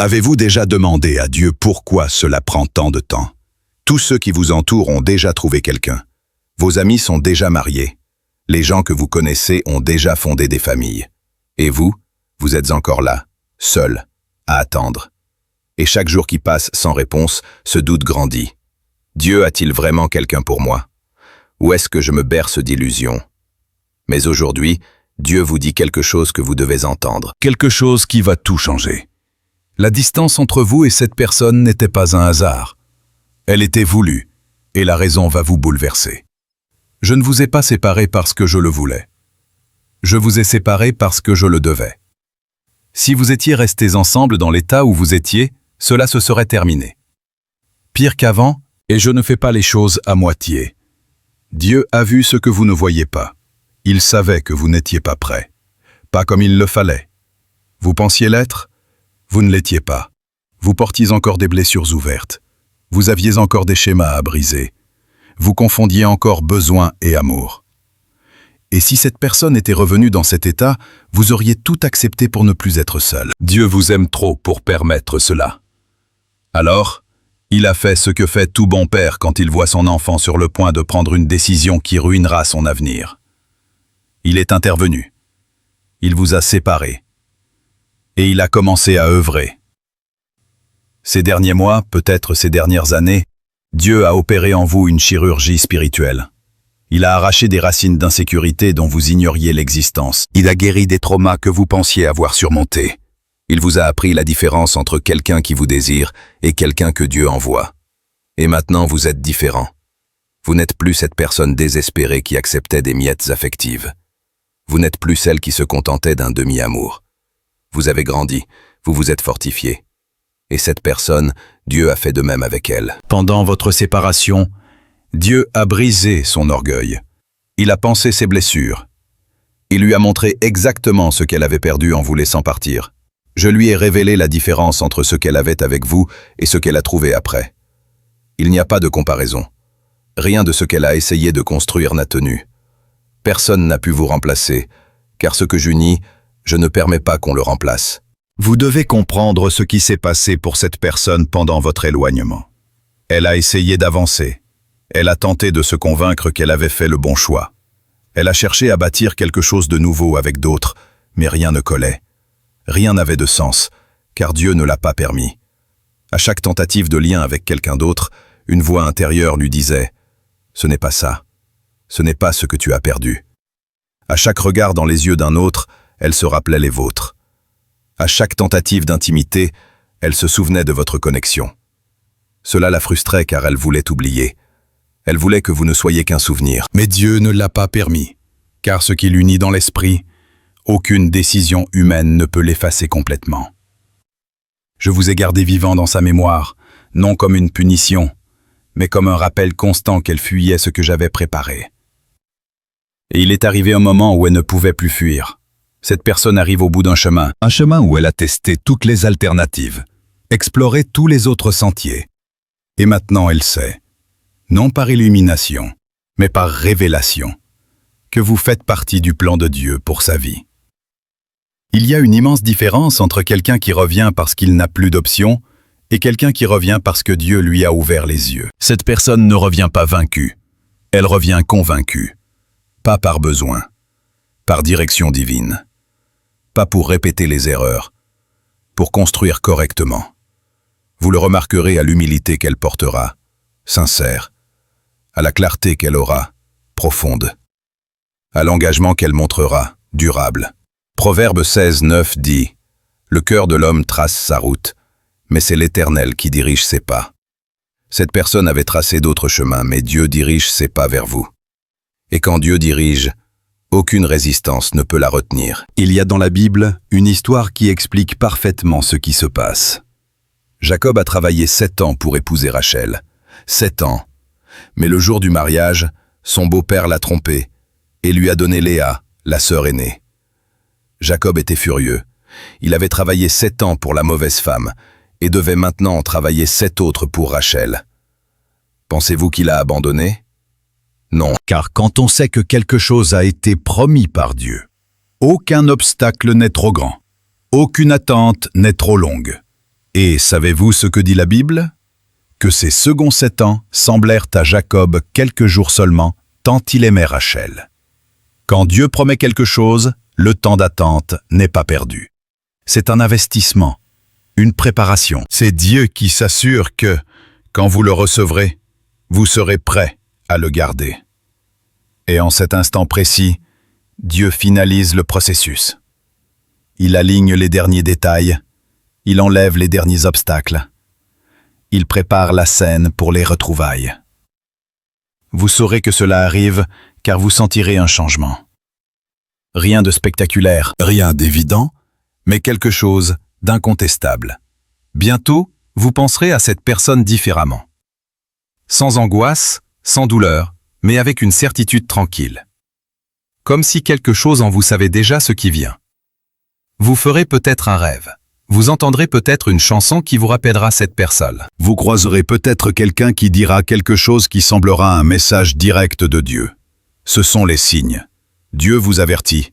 Avez-vous déjà demandé à Dieu pourquoi cela prend tant de temps? Tous ceux qui vous entourent ont déjà trouvé quelqu'un. Vos amis sont déjà mariés. Les gens que vous connaissez ont déjà fondé des familles. Et vous, vous êtes encore là, seul, à attendre. Et chaque jour qui passe sans réponse, ce doute grandit. Dieu a-t-il vraiment quelqu'un pour moi? Ou est-ce que je me berce d'illusions? Mais aujourd'hui, Dieu vous dit quelque chose que vous devez entendre. Quelque chose qui va tout changer. La distance entre vous et cette personne n'était pas un hasard. Elle était voulue, et la raison va vous bouleverser. Je ne vous ai pas séparés parce que je le voulais. Je vous ai séparés parce que je le devais. Si vous étiez restés ensemble dans l'état où vous étiez, cela se serait terminé. Pire qu'avant, et je ne fais pas les choses à moitié. Dieu a vu ce que vous ne voyez pas. Il savait que vous n'étiez pas prêt. Pas comme il le fallait. Vous pensiez l'être? Vous ne l'étiez pas. Vous portiez encore des blessures ouvertes. Vous aviez encore des schémas à briser. Vous confondiez encore besoin et amour. Et si cette personne était revenue dans cet état, vous auriez tout accepté pour ne plus être seul. Dieu vous aime trop pour permettre cela. Alors, il a fait ce que fait tout bon père quand il voit son enfant sur le point de prendre une décision qui ruinera son avenir. Il est intervenu. Il vous a séparés. Et il a commencé à œuvrer. Ces derniers mois, peut-être ces dernières années, Dieu a opéré en vous une chirurgie spirituelle. Il a arraché des racines d'insécurité dont vous ignoriez l'existence. Il a guéri des traumas que vous pensiez avoir surmontés. Il vous a appris la différence entre quelqu'un qui vous désire et quelqu'un que Dieu envoie. Et maintenant, vous êtes différent. Vous n'êtes plus cette personne désespérée qui acceptait des miettes affectives. Vous n'êtes plus celle qui se contentait d'un demi-amour. Vous avez grandi, vous vous êtes fortifié. Et cette personne, Dieu a fait de même avec elle. Pendant votre séparation, Dieu a brisé son orgueil. Il a pansé ses blessures. Il lui a montré exactement ce qu'elle avait perdu en vous laissant partir. Je lui ai révélé la différence entre ce qu'elle avait avec vous et ce qu'elle a trouvé après. Il n'y a pas de comparaison. Rien de ce qu'elle a essayé de construire n'a tenu. Personne n'a pu vous remplacer, car ce que j'unis, je ne permets pas qu'on le remplace. Vous devez comprendre ce qui s'est passé pour cette personne pendant votre éloignement. Elle a essayé d'avancer. Elle a tenté de se convaincre qu'elle avait fait le bon choix. Elle a cherché à bâtir quelque chose de nouveau avec d'autres, mais rien ne collait. Rien n'avait de sens, car Dieu ne l'a pas permis. À chaque tentative de lien avec quelqu'un d'autre, une voix intérieure lui disait « Ce n'est pas ça. Ce n'est pas ce que tu as perdu. » À chaque regard dans les yeux d'un autre, elle se rappelait les vôtres. À chaque tentative d'intimité, elle se souvenait de votre connexion. Cela la frustrait car elle voulait oublier. Elle voulait que vous ne soyez qu'un souvenir. Mais Dieu ne l'a pas permis, car ce qui l'unit dans l'esprit, aucune décision humaine ne peut l'effacer complètement. Je vous ai gardé vivant dans sa mémoire, non comme une punition, mais comme un rappel constant qu'elle fuyait ce que j'avais préparé. Et il est arrivé un moment où elle ne pouvait plus fuir. Cette personne arrive au bout d'un chemin où elle a testé toutes les alternatives, exploré tous les autres sentiers. Et maintenant elle sait, non par illumination, mais par révélation, que vous faites partie du plan de Dieu pour sa vie. Il y a une immense différence entre quelqu'un qui revient parce qu'il n'a plus d'options et quelqu'un qui revient parce que Dieu lui a ouvert les yeux. Cette personne ne revient pas vaincue, elle revient convaincue, pas par besoin, par direction divine, pas pour répéter les erreurs, pour construire correctement. Vous le remarquerez à l'humilité qu'elle portera, sincère, à la clarté qu'elle aura, profonde, à l'engagement qu'elle montrera, durable. Proverbe 16:9 dit « Le cœur de l'homme trace sa route, mais c'est l'Éternel qui dirige ses pas. » Cette personne avait tracé d'autres chemins, mais Dieu dirige ses pas vers vous. Et quand Dieu dirige, aucune résistance ne peut la retenir. Il y a dans la Bible une histoire qui explique parfaitement ce qui se passe. Jacob a travaillé 7 ans pour épouser Rachel. 7 ans. Mais le jour du mariage, son beau-père l'a trompé et lui a donné Léa, la sœur aînée. Jacob était furieux. Il avait travaillé 7 ans pour la mauvaise femme et devait maintenant en travailler 7 autres pour Rachel. Pensez-vous qu'il a abandonné? Non, car quand on sait que quelque chose a été promis par Dieu, aucun obstacle n'est trop grand, aucune attente n'est trop longue. Et savez-vous ce que dit la Bible? Que ces seconds 7 ans semblèrent à Jacob quelques jours seulement, tant il aimait Rachel. Quand Dieu promet quelque chose, le temps d'attente n'est pas perdu. C'est un investissement, une préparation. C'est Dieu qui s'assure que, quand vous le recevrez, vous serez prêt à le garder. Et en cet instant précis, Dieu finalise le processus. Il aligne les derniers détails, il enlève les derniers obstacles. Il prépare la scène pour les retrouvailles. Vous saurez que cela arrive car vous sentirez un changement. Rien de spectaculaire, rien d'évident, mais quelque chose d'incontestable. Bientôt, vous penserez à cette personne différemment. Sans angoisse, sans douleur, mais avec une certitude tranquille. Comme si quelque chose en vous savait déjà ce qui vient. Vous ferez peut-être un rêve. Vous entendrez peut-être une chanson qui vous rappellera cette personne. Vous croiserez peut-être quelqu'un qui dira quelque chose qui semblera un message direct de Dieu. Ce sont les signes. Dieu vous avertit.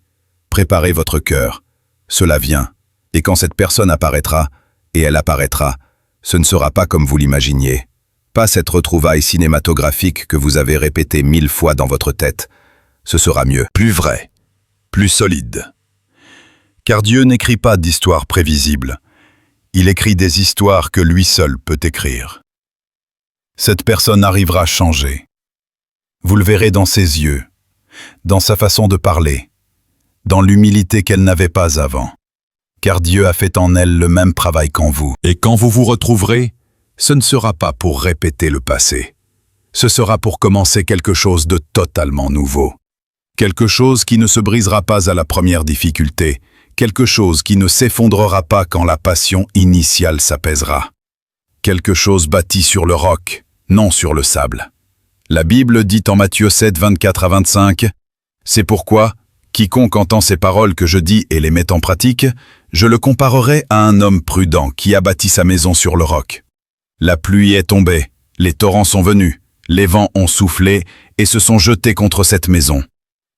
Préparez votre cœur. Cela vient. Et quand cette personne apparaîtra, et elle apparaîtra, ce ne sera pas comme vous l'imaginiez. Pas cette retrouvaille cinématographique que vous avez répétée 1000 fois dans votre tête. Ce sera mieux, plus vrai, plus solide. Car Dieu n'écrit pas d'histoires prévisibles. Il écrit des histoires que lui seul peut écrire. Cette personne arrivera changée. Vous le verrez dans ses yeux, dans sa façon de parler, dans l'humilité qu'elle n'avait pas avant. Car Dieu a fait en elle le même travail qu'en vous. Et quand vous vous retrouverez, ce ne sera pas pour répéter le passé. Ce sera pour commencer quelque chose de totalement nouveau. Quelque chose qui ne se brisera pas à la première difficulté. Quelque chose qui ne s'effondrera pas quand la passion initiale s'apaisera. Quelque chose bâti sur le roc, non sur le sable. La Bible dit en Matthieu 7, 24 à 25, « C'est pourquoi, quiconque entend ces paroles que je dis et les met en pratique, je le comparerai à un homme prudent qui a bâti sa maison sur le roc. La pluie est tombée, les torrents sont venus, les vents ont soufflé et se sont jetés contre cette maison.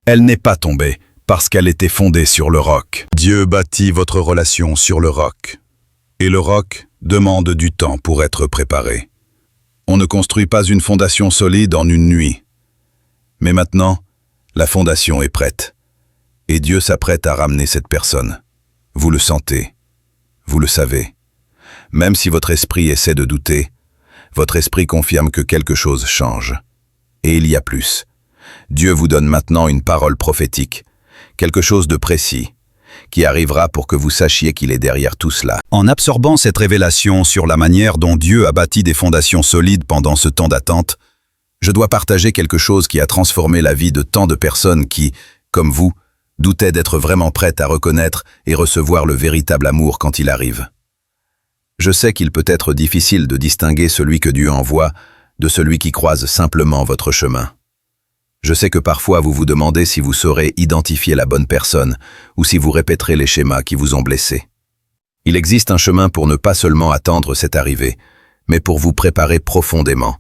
Elle n'est pas tombée, parce qu'elle était fondée sur le roc. Dieu bâtit votre relation sur le roc. Et le roc demande du temps pour être préparé. On ne construit pas une fondation solide en une nuit. Mais maintenant, la fondation est prête. Et Dieu s'apprête à ramener cette personne. Vous le sentez. Vous le savez. Même si votre esprit essaie de douter, votre esprit confirme que quelque chose change. Et il y a plus. Dieu vous donne maintenant une parole prophétique, quelque chose de précis, qui arrivera pour que vous sachiez qu'il est derrière tout cela. En absorbant cette révélation sur la manière dont Dieu a bâti des fondations solides pendant ce temps d'attente, je dois partager quelque chose qui a transformé la vie de tant de personnes qui, comme vous, doutaient d'être vraiment prêtes à reconnaître et recevoir le véritable amour quand il arrive. Je sais qu'il peut être difficile de distinguer celui que Dieu envoie de celui qui croise simplement votre chemin. Je sais que parfois vous vous demandez si vous saurez identifier la bonne personne ou si vous répéterez les schémas qui vous ont blessé. Il existe un chemin pour ne pas seulement attendre cette arrivée, mais pour vous préparer profondément,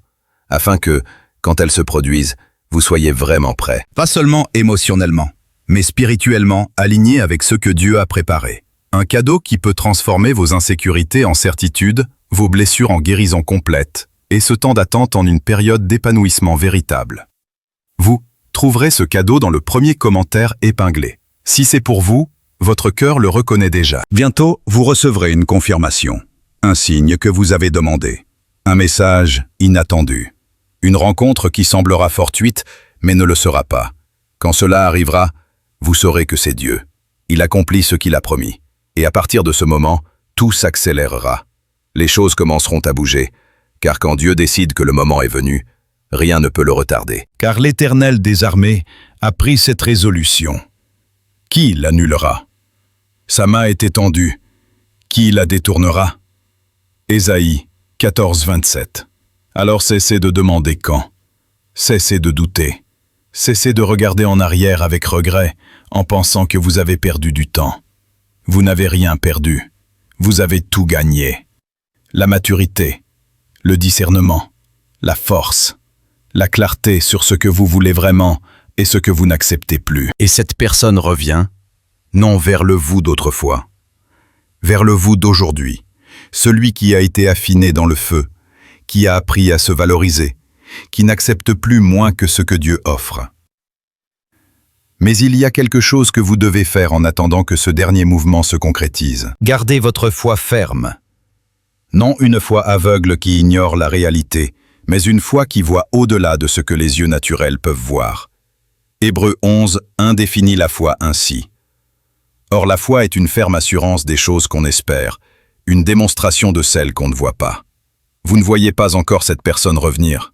afin que, quand elle se produise, vous soyez vraiment prêt. Pas seulement émotionnellement, mais spirituellement aligné avec ce que Dieu a préparé. Un cadeau qui peut transformer vos insécurités en certitude, vos blessures en guérison complète, et ce temps d'attente en une période d'épanouissement véritable. Vous trouverez ce cadeau dans le premier commentaire épinglé. Si c'est pour vous, votre cœur le reconnaît déjà. Bientôt, vous recevrez une confirmation, un signe que vous avez demandé, un message inattendu, une rencontre qui semblera fortuite, mais ne le sera pas. Quand cela arrivera, vous saurez que c'est Dieu. Il accomplit ce qu'il a promis. Et à partir de ce moment, tout s'accélérera. Les choses commenceront à bouger, car quand Dieu décide que le moment est venu, rien ne peut le retarder. Car l'Éternel des armées a pris cette résolution. Qui l'annulera? Sa main est étendue. Qui la détournera? Ésaïe 14, 27. Alors cessez de demander quand. Cessez de douter. Cessez de regarder en arrière avec regret en pensant que vous avez perdu du temps. Vous n'avez rien perdu. Vous avez tout gagné. La maturité, le discernement, la force, la clarté sur ce que vous voulez vraiment et ce que vous n'acceptez plus. Et cette personne revient, non vers le vous d'autrefois, vers le vous d'aujourd'hui, celui qui a été affiné dans le feu, qui a appris à se valoriser, qui n'accepte plus moins que ce que Dieu offre. Mais il y a quelque chose que vous devez faire en attendant que ce dernier mouvement se concrétise. Gardez votre foi ferme. Non une foi aveugle qui ignore la réalité, mais une foi qui voit au-delà de ce que les yeux naturels peuvent voir. Hébreux 11, 1 définit la foi ainsi. Or la foi est une ferme assurance des choses qu'on espère, une démonstration de celles qu'on ne voit pas. Vous ne voyez pas encore cette personne revenir,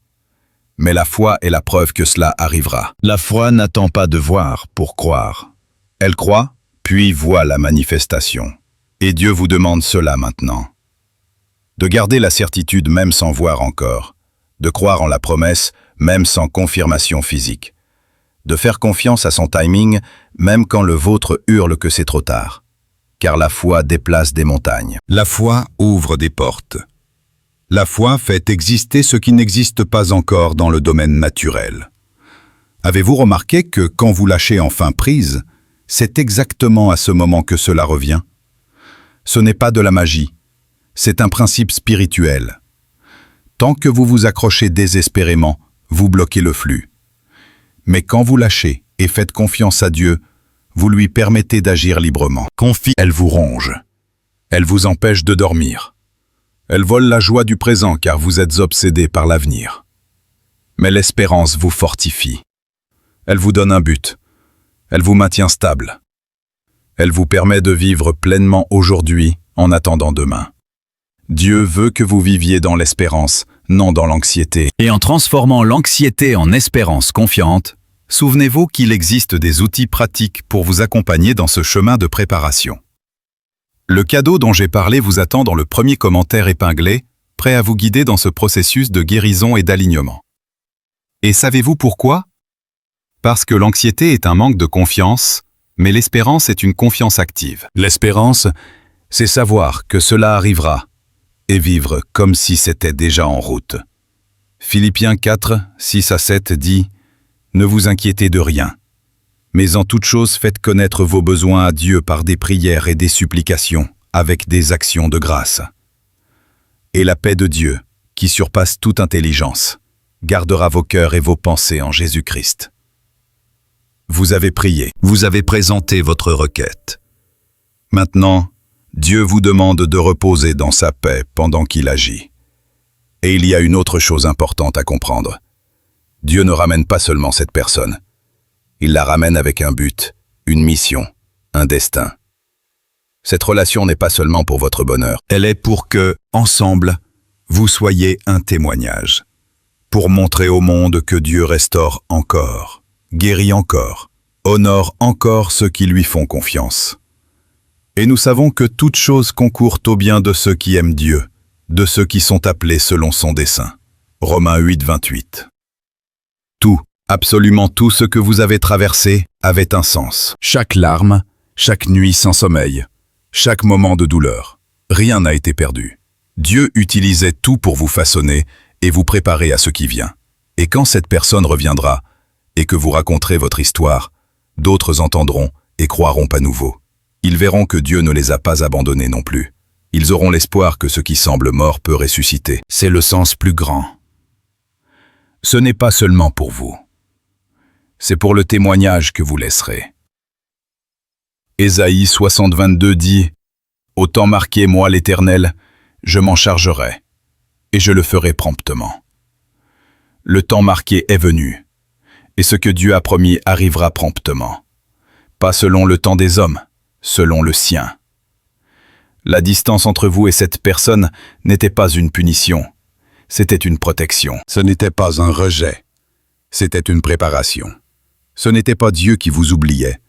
mais la foi est la preuve que cela arrivera. La foi n'attend pas de voir pour croire. Elle croit, puis voit la manifestation. Et Dieu vous demande cela maintenant. De garder la certitude même sans voir encore, de croire en la promesse même sans confirmation physique, de faire confiance à son timing même quand le vôtre hurle que c'est trop tard. Car la foi déplace des montagnes. La foi ouvre des portes. La foi fait exister ce qui n'existe pas encore dans le domaine naturel. Avez-vous remarqué que quand vous lâchez enfin prise, c'est exactement à ce moment que cela revient? Ce n'est pas de la magie, c'est un principe spirituel. Tant que vous vous accrochez désespérément, vous bloquez le flux. Mais quand vous lâchez et faites confiance à Dieu, vous lui permettez d'agir librement. Elle vous ronge. Elle vous empêche de dormir. Elle vole la joie du présent car vous êtes obsédé par l'avenir. Mais l'espérance vous fortifie. Elle vous donne un but. Elle vous maintient stable. Elle vous permet de vivre pleinement aujourd'hui en attendant demain. Dieu veut que vous viviez dans l'espérance, non dans l'anxiété. Et en transformant l'anxiété en espérance confiante, souvenez-vous qu'il existe des outils pratiques pour vous accompagner dans ce chemin de préparation. Le cadeau dont j'ai parlé vous attend dans le premier commentaire épinglé, prêt à vous guider dans ce processus de guérison et d'alignement. Et savez-vous pourquoi? Parce que l'anxiété est un manque de confiance, mais l'espérance est une confiance active. L'espérance, c'est savoir que cela arrivera et vivre comme si c'était déjà en route. Philippiens 4, 6 à 7 dit « Ne vous inquiétez de rien, mais en toute chose faites connaître vos besoins à Dieu par des prières et des supplications, avec des actions de grâce. Et la paix de Dieu, qui surpasse toute intelligence, gardera vos cœurs et vos pensées en Jésus-Christ. » Vous avez prié, vous avez présenté votre requête. Maintenant, Dieu vous demande de reposer dans sa paix pendant qu'il agit. Et il y a une autre chose importante à comprendre. Dieu ne ramène pas seulement cette personne. Il la ramène avec un but, une mission, un destin. Cette relation n'est pas seulement pour votre bonheur. Elle est pour que, ensemble, vous soyez un témoignage. Pour montrer au monde que Dieu restaure encore, guérit encore, honore encore ceux qui lui font confiance. Et nous savons que toute chose concourt au bien de ceux qui aiment Dieu, de ceux qui sont appelés selon son dessein. Romains 8, 28. Tout, absolument tout ce que vous avez traversé avait un sens. Chaque larme, chaque nuit sans sommeil, chaque moment de douleur, rien n'a été perdu. Dieu utilisait tout pour vous façonner et vous préparer à ce qui vient. Et quand cette personne reviendra, et que vous raconterez votre histoire, d'autres entendront et croiront à nouveau. Ils verront que Dieu ne les a pas abandonnés non plus. Ils auront l'espoir que ce qui semble mort peut ressusciter. C'est le sens plus grand. Ce n'est pas seulement pour vous. C'est pour le témoignage que vous laisserez. Ésaïe 60, 22 dit « Au temps marqué, moi l'Éternel, je m'en chargerai, et je le ferai promptement. » Le temps marqué est venu, et ce que Dieu a promis arrivera promptement. Pas selon le temps des hommes, selon le sien. La distance entre vous et cette personne n'était pas une punition, c'était une protection. Ce n'était pas un rejet, c'était une préparation. Ce n'était pas Dieu qui vous oubliait,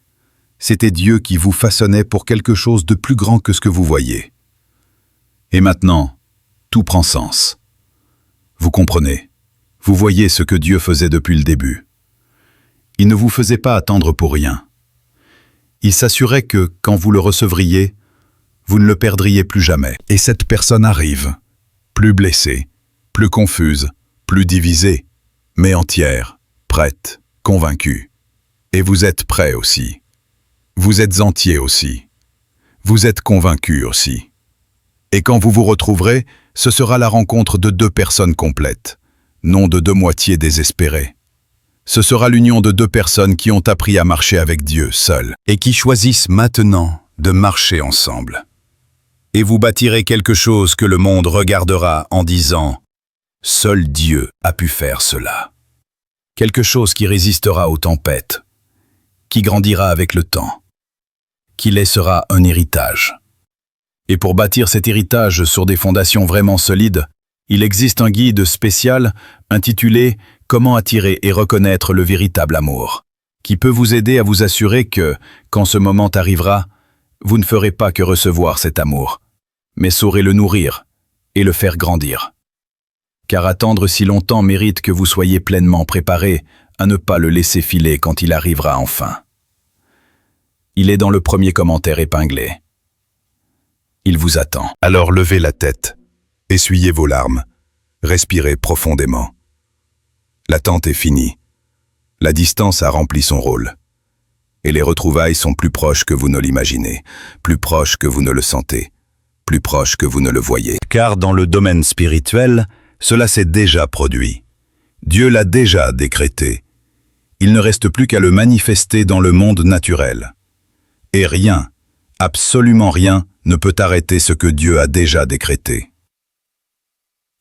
c'était Dieu qui vous façonnait pour quelque chose de plus grand que ce que vous voyez. Et maintenant, tout prend sens. Vous comprenez, vous voyez ce que Dieu faisait depuis le début. Il ne vous faisait pas attendre pour rien. Il s'assurait que, quand vous le recevriez, vous ne le perdriez plus jamais. Et cette personne arrive, plus blessée, plus confuse, plus divisée, mais entière, prête, convaincue. Et vous êtes prêt aussi. Vous êtes entier aussi. Vous êtes convaincu aussi. Et quand vous vous retrouverez, ce sera la rencontre de deux personnes complètes, non de deux moitiés désespérées. Ce sera l'union de deux personnes qui ont appris à marcher avec Dieu seul et qui choisissent maintenant de marcher ensemble. Et vous bâtirez quelque chose que le monde regardera en disant « Seul Dieu a pu faire cela ». Quelque chose qui résistera aux tempêtes, qui grandira avec le temps, qui laissera un héritage. Et pour bâtir cet héritage sur des fondations vraiment solides, il existe un guide spécial intitulé « Comment attirer et reconnaître le véritable amour » qui peut vous aider à vous assurer que, quand ce moment arrivera, vous ne ferez pas que recevoir cet amour, mais saurez le nourrir et le faire grandir. Car attendre si longtemps mérite que vous soyez pleinement préparé à ne pas le laisser filer quand il arrivera enfin. Il est dans le premier commentaire épinglé. Il vous attend. Alors levez la tête, essuyez vos larmes, respirez profondément. L'attente est finie. La distance a rempli son rôle. Et les retrouvailles sont plus proches que vous ne l'imaginez, plus proches que vous ne le sentez, plus proches que vous ne le voyez. Car dans le domaine spirituel, cela s'est déjà produit. Dieu l'a déjà décrété. Il ne reste plus qu'à le manifester dans le monde naturel. Et rien, absolument rien, ne peut arrêter ce que Dieu a déjà décrété.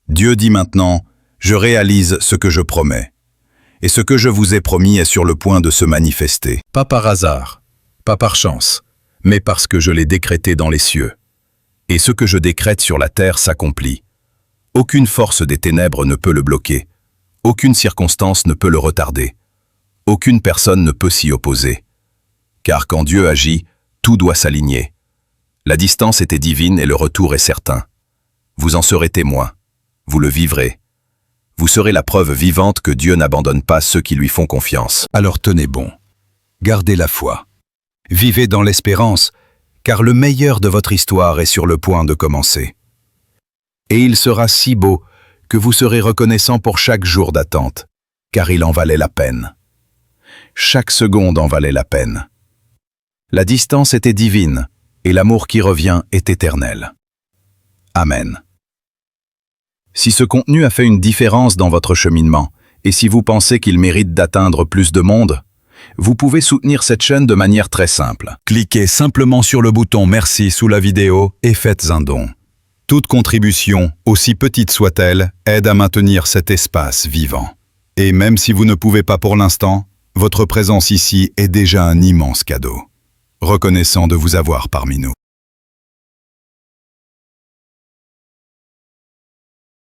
Dieu dit maintenant, « Je réalise ce que je promets. Et ce que je vous ai promis est sur le point de se manifester. Pas par hasard, pas par chance, mais parce que je l'ai décrété dans les cieux. Et ce que je décrète sur la terre s'accomplit. Aucune force des ténèbres ne peut le bloquer. Aucune circonstance ne peut le retarder. Aucune personne ne peut s'y opposer. Car quand Dieu agit, tout doit s'aligner. La distance était divine et le retour est certain. Vous en serez témoin. Vous le vivrez. Vous serez la preuve vivante que Dieu n'abandonne pas ceux qui lui font confiance. Alors tenez bon. Gardez la foi. Vivez dans l'espérance, car le meilleur de votre histoire est sur le point de commencer. Et il sera si beau que vous serez reconnaissant pour chaque jour d'attente, car il en valait la peine. Chaque seconde en valait la peine. La distance était divine, et l'amour qui revient est éternel. Amen. Si ce contenu a fait une différence dans votre cheminement, et si vous pensez qu'il mérite d'atteindre plus de monde, vous pouvez soutenir cette chaîne de manière très simple. Cliquez simplement sur le bouton « Merci » sous la vidéo et faites un don. Toute contribution, aussi petite soit-elle, aide à maintenir cet espace vivant. Et même si vous ne pouvez pas pour l'instant, votre présence ici est déjà un immense cadeau. Reconnaissant de vous avoir parmi nous.